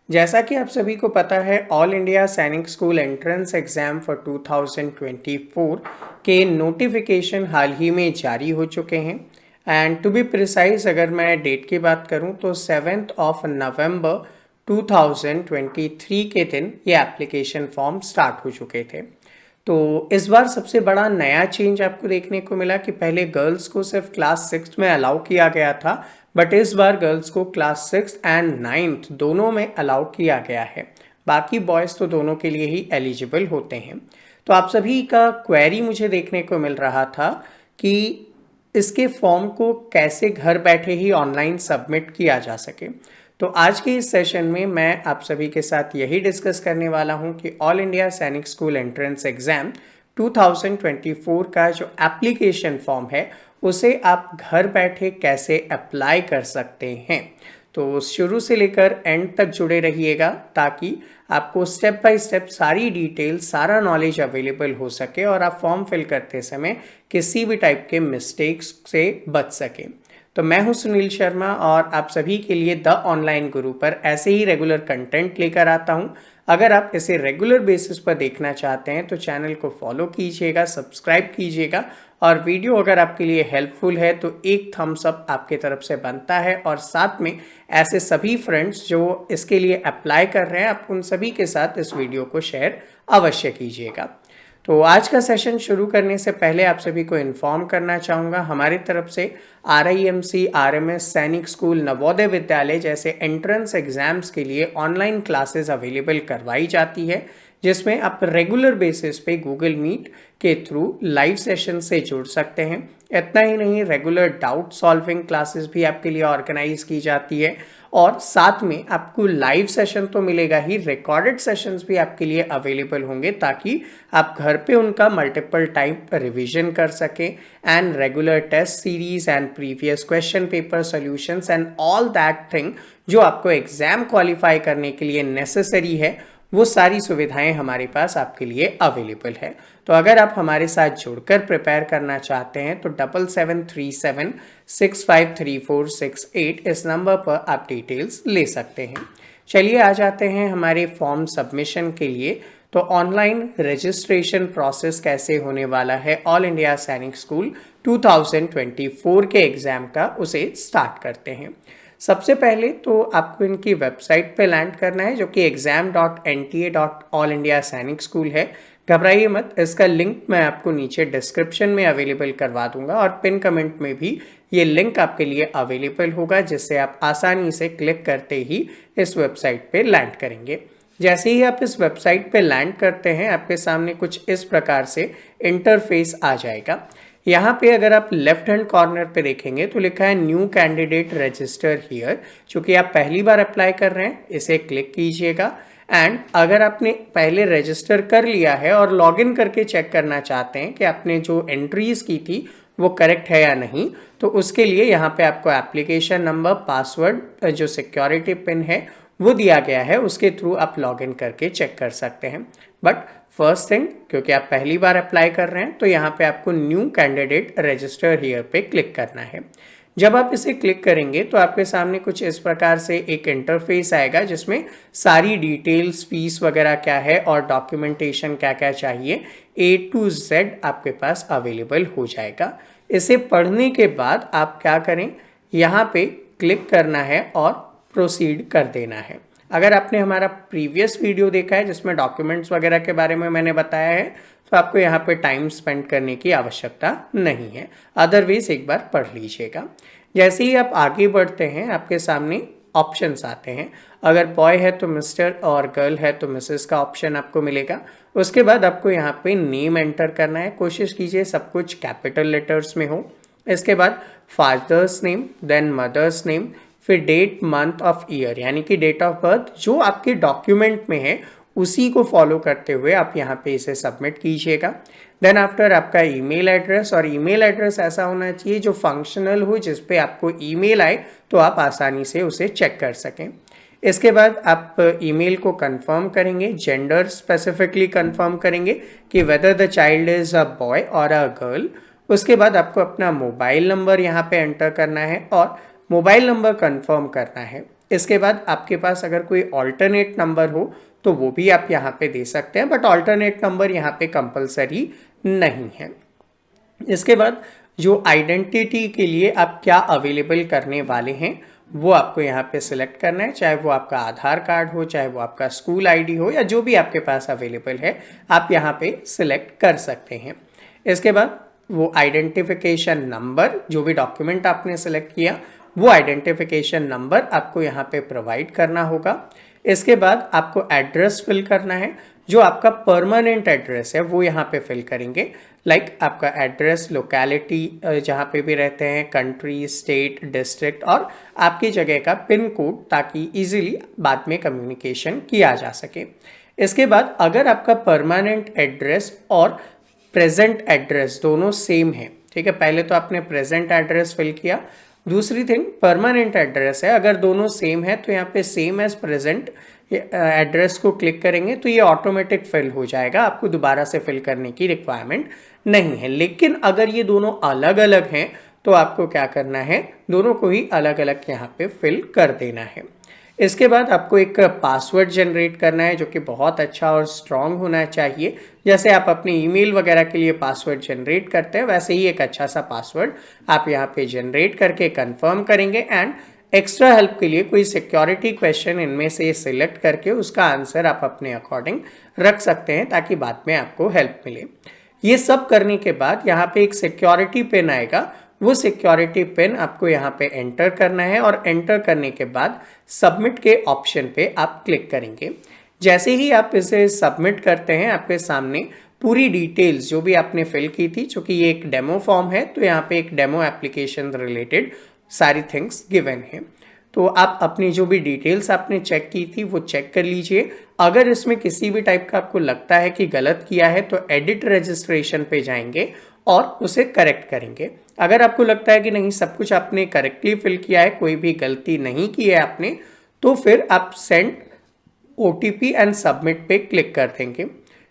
जैसा कि आप सभी को पता है, ऑल इंडिया सैनिक स्कूल एंट्रेंस एग्ज़ाम फॉर 2024 के नोटिफिकेशन हाल ही में जारी हो चुके हैं। एंड टू बी प्रिसाइज, अगर मैं डेट की बात करूं तो 7 नवंबर 2023 के दिन ये एप्लीकेशन फॉर्म स्टार्ट हो चुके थे। तो इस बार सबसे बड़ा नया चेंज आपको देखने को मिला कि पहले गर्ल्स को सिर्फ क्लास 6 में अलाउ किया गया था, बट इस बार गर्ल्स को क्लास 6 एंड 9th दोनों में अलाउ किया गया है। बाकी बॉयज़ तो दोनों के लिए ही एलिजिबल होते हैं। तो आप सभी का क्वेरी मुझे देखने को मिल रहा था कि इसके फॉर्म को कैसे घर बैठे ही ऑनलाइन सबमिट किया जा सके। तो आज के इस सेशन में मैं आप सभी के साथ यही डिस्कस करने वाला हूं कि ऑल इंडिया सैनिक स्कूल एंट्रेंस एग्ज़ाम 2024 का जो एप्लीकेशन फॉर्म है उसे आप घर बैठे कैसे अप्लाई कर सकते हैं। तो शुरू से लेकर एंड तक जुड़े रहिएगा ताकि आपको स्टेप बाय स्टेप सारी डिटेल, सारा नॉलेज अवेलेबल हो सके और आप फॉर्म फिल करते समय किसी भी टाइप के मिस्टेक्स से बच सके। तो मैं हूं सुनील शर्मा और आप सभी के लिए द ऑनलाइन गुरु पर ऐसे ही रेगुलर कंटेंट लेकर आता हूं। अगर आप इसे रेगुलर बेसिस पर देखना चाहते हैं तो चैनल को फॉलो कीजिएगा, सब्सक्राइब कीजिएगा और वीडियो अगर आपके लिए हेल्पफुल है तो एक थम्स अप आपके तरफ से बनता है। और साथ में ऐसे सभी फ्रेंड्स जो इसके लिए अप्लाई कर रहे हैं, आप उन सभी के साथ इस वीडियो को शेयर अवश्य कीजिएगा। तो आज का सेशन शुरू करने से पहले आप सभी को इन्फॉर्म करना चाहूँगा, हमारी तरफ से RIMC, RMS, सैनिक स्कूल, नवोदय विद्यालय जैसे एंट्रेंस एग्जाम्स के लिए ऑनलाइन क्लासेस अवेलेबल करवाई जाती है, जिसमें आप रेगुलर बेसिस पे गूगल मीट के थ्रू लाइव सेशन से जुड़ सकते हैं। इतना ही नहीं, रेगुलर डाउट सॉल्विंग क्लासेस भी आपके लिए ऑर्गेनाइज की जाती है और साथ में आपको लाइव सेशन तो मिलेगा ही, रिकॉर्डेड सेशंस भी आपके लिए अवेलेबल होंगे ताकि आप घर पे उनका मल्टीपल टाइम रिवीजन कर सकें। And regular test series and previous question paper solutions and all that thing जो आपको एग्जाम क्वालिफाई करने के लिए नेसेसरी है, वो सारी सुविधाएं हमारे पास आपके लिए अवेलेबल है। तो अगर आप हमारे साथ जुड़कर प्रिपेयर करना चाहते हैं तो 7737653468 इस नंबर पर आप डिटेल्स ले सकते हैं। चलिए आ जाते हैं हमारे फॉर्म सबमिशन के लिए। तो ऑनलाइन रजिस्ट्रेशन प्रोसेस कैसे होने वाला है ऑल इंडिया सैनिक स्कूल 2024 के एग्ज़ाम का, उसे स्टार्ट करते हैं। सबसे पहले तो आपको इनकी वेबसाइट पे लैंड करना है जो कि exam.nta.allindiasainicSchool है। घबराइए मत, इसका लिंक मैं आपको नीचे डिस्क्रिप्शन में अवेलेबल करवा दूंगा और पिन कमेंट में भी ये लिंक आपके लिए अवेलेबल होगा, जिससे आप आसानी से क्लिक करते ही इस वेबसाइट पे लैंड करेंगे। जैसे ही आप इस वेबसाइट पे लैंड करते हैं, आपके सामने कुछ इस प्रकार से इंटरफेस आ जाएगा। यहाँ पे अगर आप लेफ्ट हैंड कॉर्नर पे देखेंगे तो लिखा है न्यू कैंडिडेट रजिस्टर हियर। चूंकि आप पहली बार अप्लाई कर रहे हैं, इसे क्लिक कीजिएगा। एंड अगर आपने पहले रजिस्टर कर लिया है और लॉगिन करके चेक करना चाहते हैं कि आपने जो एंट्रीज की थी वो करेक्ट है या नहीं, तो उसके लिए यहाँ पे आपको एप्लीकेशन नंबर, पासवर्ड, जो सिक्योरिटी पिन है वो दिया गया है, उसके थ्रू आप लॉगिन करके चेक कर सकते हैं। बट फर्स्ट थिंग, क्योंकि आप पहली बार अप्लाई कर रहे हैं तो यहाँ पे आपको न्यू कैंडिडेट रजिस्टर हियर पे क्लिक करना है। जब आप इसे क्लिक करेंगे तो आपके सामने कुछ इस प्रकार से एक इंटरफेस आएगा जिसमें सारी डिटेल्स, फीस वगैरह क्या है और डॉक्यूमेंटेशन क्या क्या चाहिए, A to Z आपके पास अवेलेबल हो जाएगा। इसे पढ़ने के बाद आप क्या करें, यहाँ पे क्लिक करना है और प्रोसीड कर देना है। अगर आपने हमारा प्रीवियस वीडियो देखा है जिसमें डॉक्यूमेंट्स वगैरह के बारे में मैंने बताया है, तो आपको यहाँ पे टाइम स्पेंड करने की आवश्यकता नहीं है, अदरवाइज एक बार पढ़ लीजिएगा। जैसे ही आप आगे बढ़ते हैं, आपके सामने ऑप्शंस आते हैं। अगर बॉय है तो मिस्टर और गर्ल है तो मिसेस का ऑप्शन आपको मिलेगा। उसके बाद आपको यहाँ पे नेम एंटर करना है। कोशिश कीजिए सब कुछ कैपिटल लेटर्स में हो। इसके बाद father's name, then mother's name, फिर डेट, मंथ ऑफ ईयर यानी कि डेट ऑफ बर्थ जो आपके डॉक्यूमेंट में है उसी को फॉलो करते हुए आप यहाँ पे इसे सबमिट कीजिएगा। देन आफ्टर आपका ईमेल एड्रेस, और ईमेल एड्रेस ऐसा होना चाहिए जो फंक्शनल हो, जिस पे आपको ईमेल आए तो आप आसानी से उसे चेक कर सकें। इसके बाद आप ईमेल को कंफर्म करेंगे, जेंडर स्पेसिफिकली कंफर्म करेंगे कि whether the child is a boy और अ गर्ल। उसके बाद आपको अपना मोबाइल नंबर यहाँ पे एंटर करना है और मोबाइल नंबर कंफर्म करना है। इसके बाद आपके पास अगर कोई ऑल्टरनेट नंबर हो तो वो भी आप यहाँ पे दे सकते हैं, बट ऑल्टरनेट नंबर यहाँ पे कंपलसरी नहीं है। इसके बाद जो आइडेंटिटी के लिए आप क्या अवेलेबल करने वाले हैं वो आपको यहाँ पे सिलेक्ट करना है, चाहे वो आपका आधार कार्ड हो, चाहे वो आपका स्कूल आईडी हो, या जो भी आपके पास अवेलेबल है आप यहाँ पे सिलेक्ट कर सकते हैं। इसके बाद वो आइडेंटिफिकेशन नंबर, जो भी डॉक्यूमेंट आपने सिलेक्ट किया वो आइडेंटिफिकेशन नंबर आपको यहाँ पे प्रोवाइड करना होगा। इसके बाद आपको एड्रेस फिल करना है, जो आपका परमानेंट एड्रेस है वो यहाँ पे फिल करेंगे, लाइक आपका एड्रेस, लोकेलिटी जहाँ पे भी रहते हैं, कंट्री, स्टेट, डिस्ट्रिक्ट और आपकी जगह का पिन कोड, ताकि इजीली बाद में कम्युनिकेशन किया जा सके। इसके बाद अगर आपका परमानेंट एड्रेस और प्रेजेंट एड्रेस दोनों सेम है, ठीक है, पहले तो आपने प्रेजेंट एड्रेस फिल किया, दूसरी थिंग परमानेंट एड्रेस है, अगर दोनों सेम है तो यहाँ पे सेम एज प्रेजेंट एड्रेस को क्लिक करेंगे तो ये ऑटोमेटिक फिल हो जाएगा, आपको दोबारा से फिल करने की रिक्वायरमेंट नहीं है। लेकिन अगर ये दोनों अलग अलग हैं तो आपको क्या करना है, दोनों को ही अलग अलग यहाँ पे फिल कर देना है। इसके बाद आपको एक पासवर्ड जनरेट करना है जो कि बहुत अच्छा और स्ट्रॉन्ग होना चाहिए। जैसे आप अपने ईमेल वगैरह के लिए पासवर्ड जनरेट करते हैं वैसे ही एक अच्छा सा पासवर्ड आप यहाँ पे जनरेट करके कंफर्म करेंगे। एंड एक्स्ट्रा हेल्प के लिए कोई सिक्योरिटी क्वेश्चन इनमें से सिलेक्ट करके उसका आंसर आप अपने अकॉर्डिंग रख सकते हैं ताकि बाद में आपको हेल्प मिले। ये सब करने के बाद यहाँ पे एक सिक्योरिटी पिन आएगा, वो सिक्योरिटी पिन आपको यहाँ पे एंटर करना है और एंटर करने के बाद सबमिट के ऑप्शन पे आप क्लिक करेंगे। जैसे ही आप इसे सबमिट करते हैं आपके सामने पूरी डिटेल्स जो भी आपने फिल की थी, चूंकि ये एक डेमो फॉर्म है तो यहाँ पे एक डेमो एप्लीकेशन रिलेटेड सारी थिंग्स गिवन है, तो आप अपनी जो भी डिटेल्स आपने चेक की थी वो चेक कर लीजिए। अगर इसमें किसी भी टाइप का आपको लगता है कि गलत किया है तो एडिट रजिस्ट्रेशन पे जाएंगे और उसे करेक्ट करेंगे। अगर आपको लगता है कि नहीं सब कुछ आपने करेक्टली फिल किया है, कोई भी गलती नहीं की है आपने, तो फिर आप सेंड OTP एंड सबमिट पे क्लिक कर देंगे।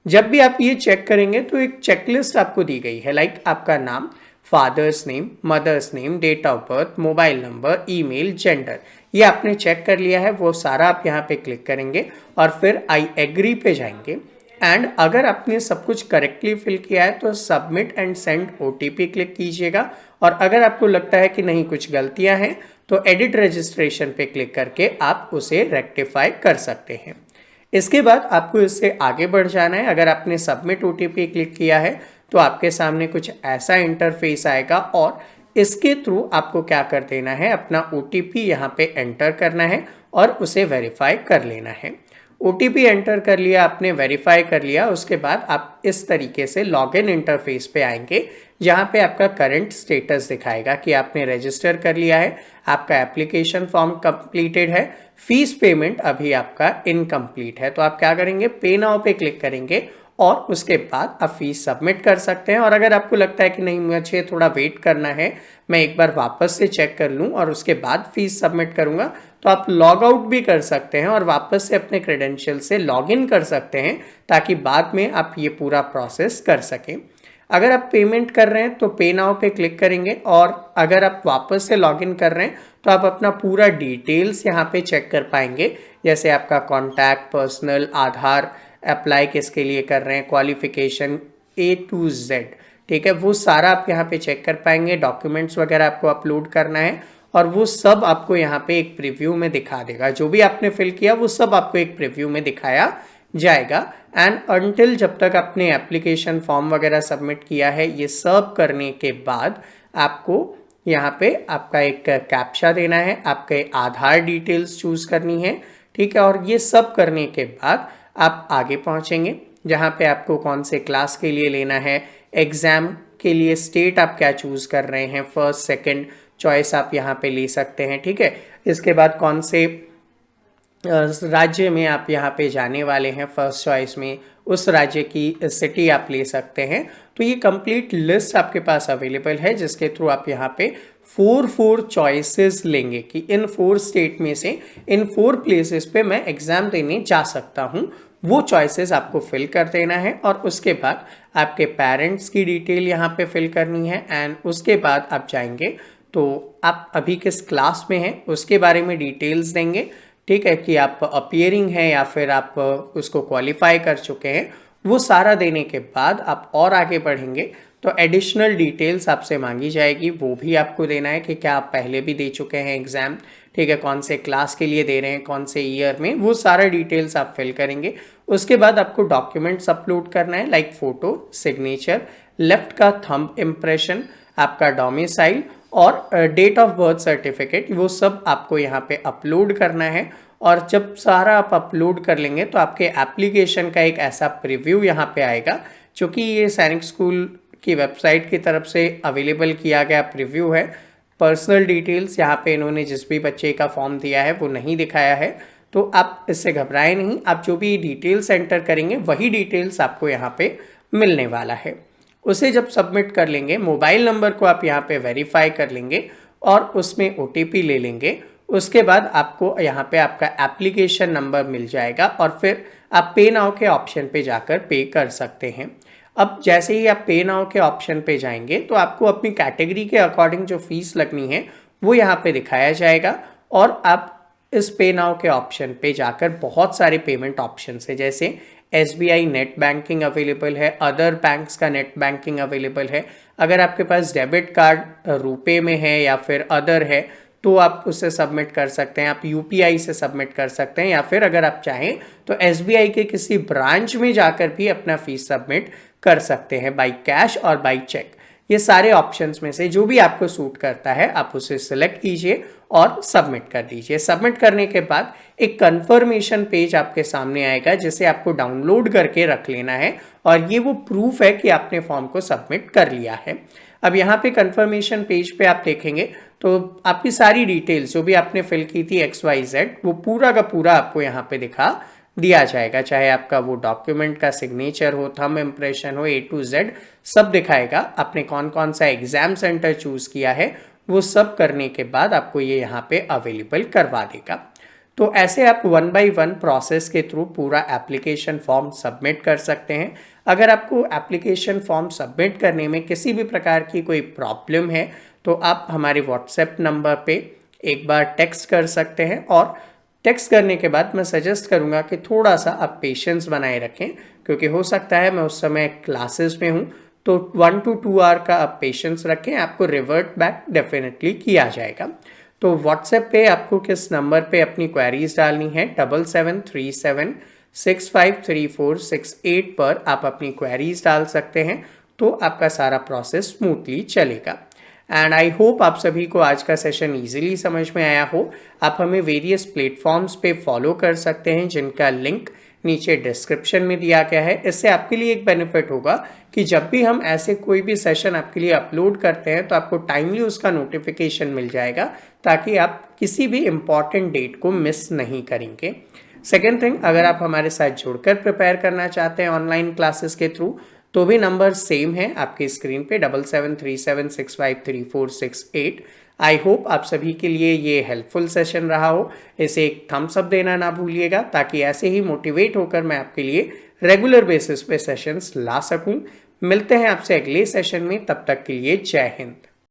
जब भी आप ये चेक करेंगे तो एक चेकलिस्ट आपको दी गई है, लाइक आपका नाम, father's name, mother's name, date of birth, mobile number, email, gender, ये आपने चेक कर लिया है, वो सारा आप यहाँ पे क्लिक करेंगे और फिर आई एग्री पे जाएंगे। एंड अगर आपने सब कुछ करेक्टली फिल किया है तो submit and send OTP click कीजिएगा। और अगर आपको लगता है कि नहीं कुछ गलतियां हैं तो एडिट रजिस्ट्रेशन पे क्लिक करके आप उसे रेक्टिफाई कर सकते हैं। इसके बाद आपको इससे आगे बढ़ जाना है। अगर आपने सबमिट OTP क्लिक किया है तो आपके सामने कुछ ऐसा इंटरफेस आएगा और इसके थ्रू आपको क्या कर देना है, अपना OTP यहाँ पे एंटर करना है और उसे वेरीफाई कर लेना है। OTP एंटर कर लिया आपने, वेरीफाई कर लिया, उसके बाद आप इस तरीके से लॉगिन इंटरफेस पे आएंगे जहाँ पे आपका करंट स्टेटस दिखाएगा कि आपने रजिस्टर कर लिया है, आपका एप्लीकेशन फॉर्म कंप्लीटेड है, फीस पेमेंट अभी आपका इनकम्प्लीट है। तो आप क्या करेंगे, पे नाउ पे क्लिक करेंगे और उसके बाद आप फीस सबमिट कर सकते हैं। और अगर आपको लगता है कि नहीं मुझे थोड़ा वेट करना है, मैं एक बार वापस से चेक कर लूँ और उसके बाद फीस सबमिट करूँगा, तो आप लॉग आउट भी कर सकते हैं और वापस से अपने क्रेडेंशियल से लॉग इन कर सकते हैं ताकि बाद में आप ये पूरा प्रोसेस कर सकें। अगर आप पेमेंट कर रहे हैं तो पे नाउ पे क्लिक करेंगे और अगर आप वापस से लॉग इन कर रहे हैं तो आप अपना पूरा डिटेल्स यहाँ पे चेक कर पाएंगे, जैसे आपका कॉन्टैक्ट, पर्सनल, आधार, अप्लाई किसके लिए कर रहे हैं, क्वालिफिकेशन A to Z, ठीक है, वो सारा आप यहाँ पे चेक कर पाएंगे। डॉक्यूमेंट्स वगैरह आपको अपलोड करना है और वो सब आपको यहाँ पे एक प्रीव्यू में दिखा देगा। जो भी आपने फिल किया वो सब आपको एक प्रीव्यू में दिखाया जाएगा। एंड अनटिल जब तक आपने एप्लीकेशन फॉर्म वगैरह सबमिट किया है, ये सब करने के बाद आपको यहाँ पे आपका एक कैप्चा देना है, आपके आधार डिटेल्स चूज करनी है, ठीक है, और ये सब करने के बाद आप आगे पहुँचेंगे जहाँ पे आपको कौन से क्लास के लिए लेना है, एग्ज़ाम के लिए स्टेट आप क्या चूज़ कर रहे हैं, फर्स्ट सेकंड चॉइस आप यहाँ पे ले सकते हैं, ठीक है। इसके बाद कौन से राज्य में आप यहाँ पे जाने वाले हैं, फर्स्ट चॉइस में उस राज्य की सिटी आप ले सकते हैं। तो ये कंप्लीट लिस्ट आपके पास अवेलेबल है जिसके थ्रू आप यहाँ पे 4 चॉइसेस लेंगे कि इन 4 स्टेट में से इन 4 प्लेसेस पे मैं एग्जाम देने जा सकता हूँ। वो चॉइसेस आपको फिल कर देना है और उसके बाद आपके पेरेंट्स की डिटेल यहाँ पे फिल करनी है। एंड उसके बाद आप जाएंगे तो आप अभी किस क्लास में हैं उसके बारे में डिटेल्स देंगे, ठीक है, कि आप अपीयरिंग हैं या फिर आप उसको क्वालिफाई कर चुके हैं। वो सारा देने के बाद आप और आगे बढ़ेंगे तो एडिशनल डिटेल्स आपसे मांगी जाएगी, वो भी आपको देना है कि क्या आप पहले भी दे चुके हैं एग्ज़ाम, ठीक है, कौन से क्लास के लिए दे रहे हैं, कौन से ईयर में, वो सारा डिटेल्स आप फिल करेंगे। उसके बाद आपको डॉक्यूमेंट्स अपलोड करना है, लाइक फ़ोटो, सिग्नेचर, लेफ्ट का थंब इम्प्रेशन, आपका डोमिसाइल और डेट ऑफ बर्थ सर्टिफिकेट, वो सब आपको यहाँ पे अपलोड करना है। और जब सारा आप अपलोड कर लेंगे तो आपके एप्लीकेशन का एक ऐसा प्रीव्यू यहाँ पे आएगा, जो कि ये सैनिक स्कूल की वेबसाइट की तरफ से अवेलेबल किया गया प्रीव्यू है। पर्सनल डिटेल्स यहाँ पे इन्होंने जिस भी बच्चे का फॉर्म दिया है वो नहीं दिखाया है, तो आप इससे घबराएं नहीं। आप जो भी डिटेल्स एंटर करेंगे वही डिटेल्स आपको यहाँ पे मिलने वाला है। उसे जब सबमिट कर लेंगे, मोबाइल नंबर को आप यहाँ पे वेरीफाई कर लेंगे और उसमें OTP ले लेंगे। उसके बाद आपको यहाँ पे आपका एप्लीकेशन नंबर मिल जाएगा और फिर आप पे नाउ के ऑप्शन पे जाकर पे कर सकते हैं। अब जैसे ही आप पे नाउ के ऑप्शन पे जाएंगे तो आपको अपनी कैटेगरी के अकॉर्डिंग जो फीस लगनी है वो यहाँ पे दिखाया जाएगा और आप इस पे नाउ के ऑप्शन पे जाकर बहुत सारे पेमेंट ऑप्शन है, जैसे SBI नेट बैंकिंग अवेलेबल है, अदर बैंक्स का नेट बैंकिंग अवेलेबल है। अगर आपके पास डेबिट कार्ड रुपए में है या फिर अदर है तो आप उससे सबमिट कर सकते हैं, आप UPI से सबमिट कर सकते हैं, या फिर अगर आप चाहें तो SBI के किसी ब्रांच में जाकर भी अपना फीस सबमिट कर सकते हैं, बाई कैश और बाई चेक। ये सारे ऑप्शंस में से जो भी आपको सूट करता है आप उसे सिलेक्ट कीजिए और सबमिट कर दीजिए। सबमिट करने के बाद एक कंफर्मेशन पेज आपके सामने आएगा जिसे आपको डाउनलोड करके रख लेना है और ये वो प्रूफ है कि आपने फॉर्म को सबमिट कर लिया है। अब यहाँ पे कंफर्मेशन पेज पे आप देखेंगे तो आपकी सारी डिटेल्स जो भी आपने फिल की थी XYZ वो पूरा का पूरा आपको यहाँ पे दिखा दिया जाएगा, चाहे आपका वो डॉक्यूमेंट का सिग्नेचर हो, थंब इम्प्रेशन हो, A to Z सब दिखाएगा। आपने कौन कौन सा एग्जाम सेंटर चूज किया है वो सब करने के बाद आपको ये यहाँ पे अवेलेबल करवा देगा। तो ऐसे आप 1 by 1 प्रोसेस के थ्रू पूरा एप्लीकेशन फॉर्म सबमिट कर सकते हैं। अगर आपको एप्लीकेशन फॉर्म सबमिट करने में किसी भी प्रकार की कोई प्रॉब्लम है तो आप हमारे व्हाट्सएप नंबर पे एक बार टेक्स्ट कर सकते हैं, और टेक्स्ट करने के बाद मैं सजेस्ट करूंगा कि थोड़ा सा आप पेशेंस बनाए रखें, क्योंकि हो सकता है मैं उस समय क्लासेस में हूं, तो 1 to 2 आवर का आप पेशेंस रखें, आपको रिवर्ट बैक डेफिनेटली किया जाएगा। तो व्हाट्सएप पे आपको किस नंबर पे अपनी क्वेरीज डालनी है, 7737653468 पर आप अपनी क्वेरीज डाल सकते हैं, तो आपका सारा प्रोसेस स्मूथली चलेगा। एंड आई होप आप सभी को आज का सेशन इजीली समझ में आया हो। आप हमें वेरियस प्लेटफॉर्म्स पे फॉलो कर सकते हैं जिनका लिंक नीचे डिस्क्रिप्शन में दिया गया है। इससे आपके लिए एक बेनिफिट होगा कि जब भी हम ऐसे कोई भी सेशन आपके लिए अपलोड करते हैं तो आपको टाइमली उसका नोटिफिकेशन मिल जाएगा, ताकि आप किसी भी इम्पॉर्टेंट डेट को मिस नहीं करेंगे। सेकेंड थिंग, अगर आप हमारे साथ जुड़कर प्रिपेयर करना चाहते हैं ऑनलाइन क्लासेस के थ्रू, तो भी नंबर सेम है आपकी स्क्रीन पे 7737653468। आई होप आप सभी के लिए ये हेल्पफुल सेशन रहा हो। इसे एक थम्स अप देना ना भूलिएगा, ताकि ऐसे ही मोटिवेट होकर मैं आपके लिए रेगुलर बेसिस पे सेशंस ला सकूं। मिलते हैं आपसे अगले सेशन में, तब तक के लिए जय हिंद।